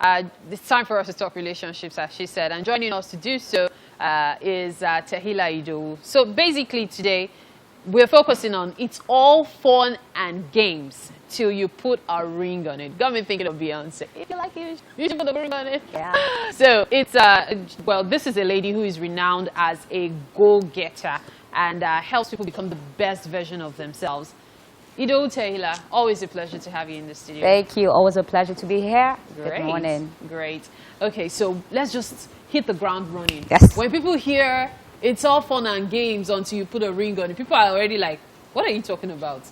It's time for us to talk relationships, as she said. And joining us to do so is Tehillah Idowu. So basically today, we're focusing on it's all fun and games till you put a ring on it. Got me thinking of Beyonce. If you like it, you should put a ring on it. Yeah. So it's, well, this is a lady who is renowned as a go-getter and helps people become the best version of themselves. Idowu Tehillah, always a pleasure to have you in the studio. Thank you. Always a pleasure to be here. Great. Good morning. Great. Okay, so let's just hit the ground running. Yes. When people hear it's all fun and games until you put a ring on it, people are already like, what are you talking about?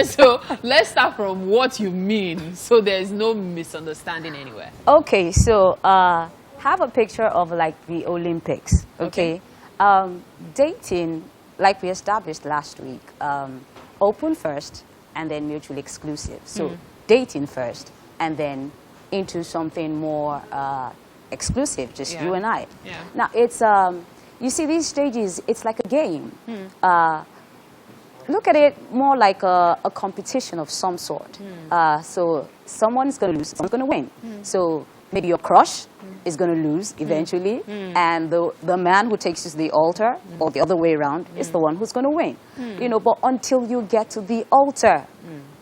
So let's start from what you mean so there's no misunderstanding anywhere. Okay, so have a picture of like the Olympics. Okay. Dating, like we established last week, open first and then mutually exclusive. So dating first and then into something more exclusive, just you and I. Yeah. Now it's you see these stages, it's like a game. Look at it more like a competition of some sort. So someone's going to lose, someone's going to win. So maybe your crush is going to lose eventually, and the man who takes you to the altar, or the other way around, is the one who's going to win. You know, but until you get to the altar,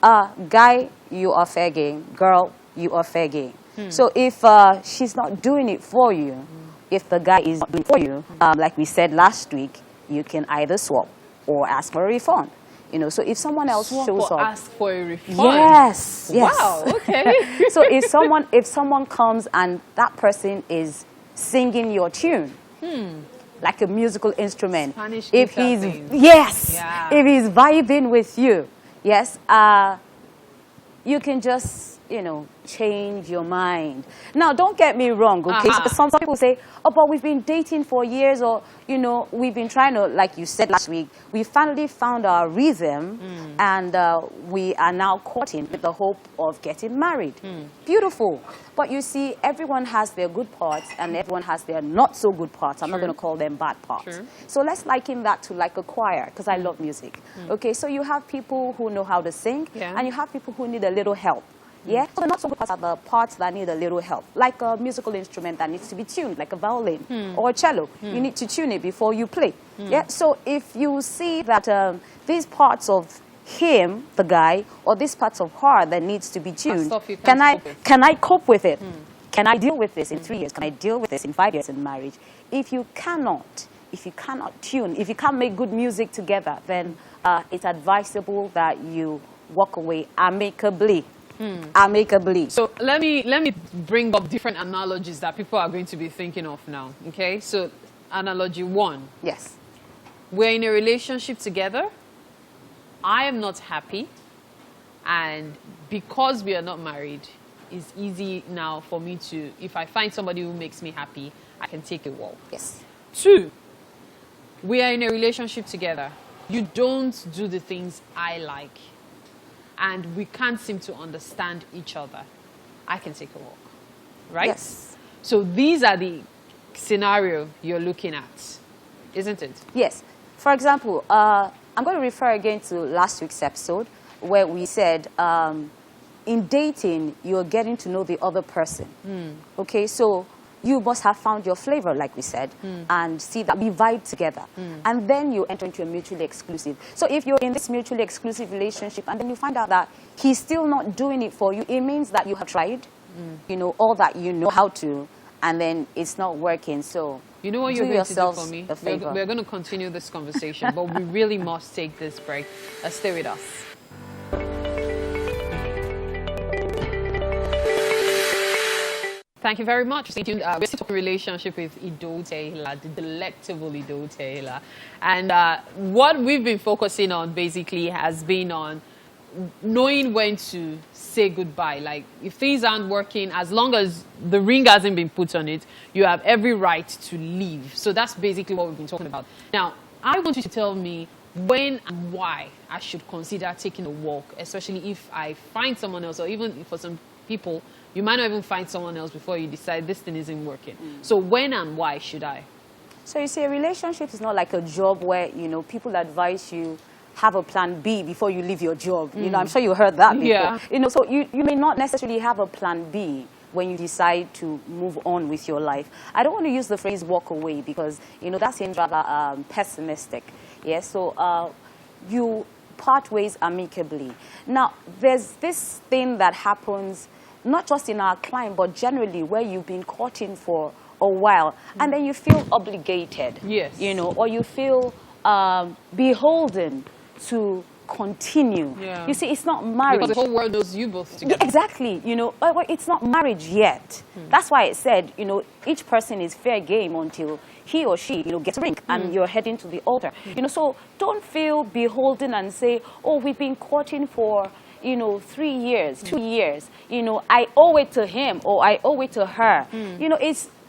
guy, you are fair game. Girl, you are fair game. So if she's not doing it for you, if the guy is not doing it for you, like we said last week, you can either swap or ask for a refund. You know, so if someone else shows up, ask for a refund. Yes, yes. Wow. Okay. So if someone comes and that person is singing your tune, like a musical instrument, Spanish if guitar he's thing. if he's vibing with you, yes, you can just, you know, change your mind. Now, don't get me wrong, okay? So some people say, oh, but we've been dating for years, or, you know, we've been trying to, like you said last week, we finally found our rhythm, and we are now courting with the hope of getting married. Beautiful. But you see, everyone has their good parts, and everyone has their not so good parts. I'm not going to call them bad parts. So let's liken that to like a choir, because I love music. Okay, so you have people who know how to sing, and you have people who need a little help. Yeah, so the not so good parts are the parts that need a little help, like a musical instrument that needs to be tuned, like a violin or a cello. You need to tune it before you play. Yeah, so if you see that these parts of him, the guy, or these parts of her that needs to be tuned, can I cope with it? Can I deal with this in 3 years? Can I deal with this in 5 years in marriage? If you cannot tune, if you can't make good music together, then it's advisable that you walk away amicably. Amicably. So let me bring up different analogies that people are going to be thinking of now. Okay, so analogy one. Yes. We're in a relationship together. I am not happy, and because we are not married, it's easy now for me to, if I find somebody who makes me happy, I can take a walk. Yes. Two, we are in a relationship together. You don't do the things I like, and we can't seem to understand each other. I can take a walk, right? Yes. So these are the scenario you're looking at, isn't it? Yes. For example, I'm going to refer again to last week's episode where we said in dating, you're getting to know the other person. Okay, so you must have found your flavor, like we said, and see that we vibe together. And then you enter into a mutually exclusive. So if you're in this mutually exclusive relationship and then you find out that he's still not doing it for you, it means that you have tried, you know, all that you know how to, and then it's not working. So you know what you're going to do for me? We're going to continue this conversation, but we really must take this break. Stay with us. Thank you very much. Stay tuned. We're still talking relationship with Idowu Tehillah, the delectable Idowu Tehillah. And what we've been focusing on basically has been on knowing when to say goodbye. Like, if things aren't working, as long as the ring hasn't been put on it, you have every right to leave. So that's basically what we've been talking about. Now, I want you to tell me when and why I should consider taking a walk, especially if I find someone else, or even for some people, you might not even find someone else before you decide this thing isn't working. So when and why should I? So you see, a relationship is not like a job where, you know, people advise you have a plan B before you leave your job. You know, I'm sure you heard that before. You know, so you may not necessarily have a plan B when you decide to move on with your life. I don't want to use the phrase walk away because, you know, that seems rather pessimistic. Yes, so you part ways amicably. Now, there's this thing that happens not just in our climb, but generally where you've been courting for a while, and then you feel obligated. Yes. You know, or you feel beholden to continue. Yeah. You see, it's not marriage. Because the whole world knows you both together. Yeah, exactly. You know, it's not marriage yet. That's why it said, you know, each person is fair game until he or she, you know, gets a ring and you're heading to the altar. You know, so don't feel beholden and say, oh, we've been courting for, you know, 3 years, 2 years. You know, I owe it to him or I owe it to her. You know,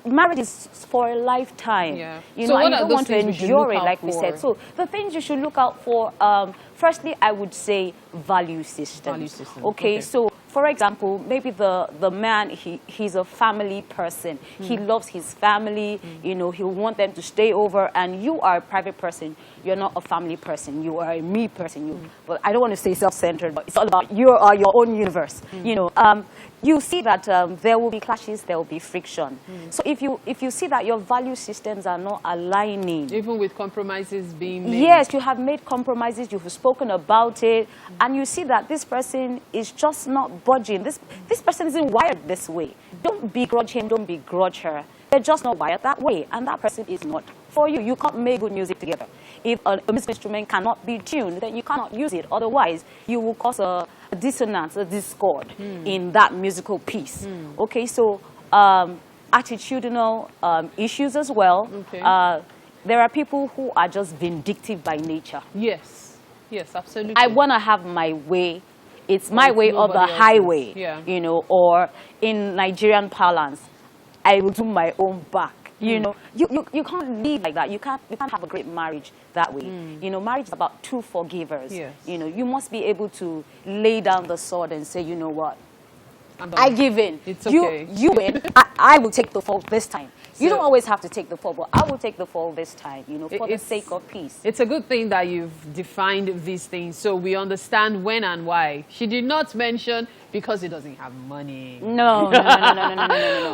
marriage is for a lifetime. Yeah. You So know, what and you are don't those want to things we should endure look it, out like we for? said. So the things you should look out for, firstly, I would say value systems. Value system. Okay, so for example, maybe the man, he's a family person. He loves his family. You know, he'll want them to stay over. And you are a private person. You're not a family person. You are a me person. Well, I don't want to say self-centered, but it's all about you are your own universe. You know, you see that there will be clashes, there will be friction. So if you see that your value systems are not aligning, Even with compromises being made. yes, you have made compromises, you've spoken about it, and you see that this person is just not budging. This person isn't wired this way. Don't begrudge him, don't begrudge her. They're just not wired that way, and that person is not for you. You can't make good music together. If a musical instrument cannot be tuned, then you cannot use it. Otherwise, you will cause a dissonance, a discord in that musical piece. Okay, so attitudinal issues as well. Okay. There are people who are just vindictive by nature. Yes. Yes, absolutely. I want to have my way. It's my way or the nobody else's. highway. Yeah. You know, or in Nigerian parlance, I will do my own back. You know, you can't live like that. You can't have a great marriage that way. You know, marriage is about two forgivers. Yes. You know, you must be able to lay down the sword and say, you know what, I'm done. I give in. It's okay. You win. I will take the fall this time. You So- don't always have to take the fall, but I will take the fall this time, you know, for the It's- sake of peace. It's a good thing that you've defined these things so we understand when and why. She did not mention because he doesn't have money. No.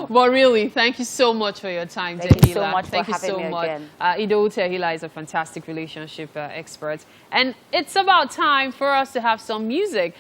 But really, thank you so much for your time, Thank you so Tehillah. much for Thank you having so me much. again. Idowu Tehillah is a fantastic relationship expert. And it's about time for us to have some music.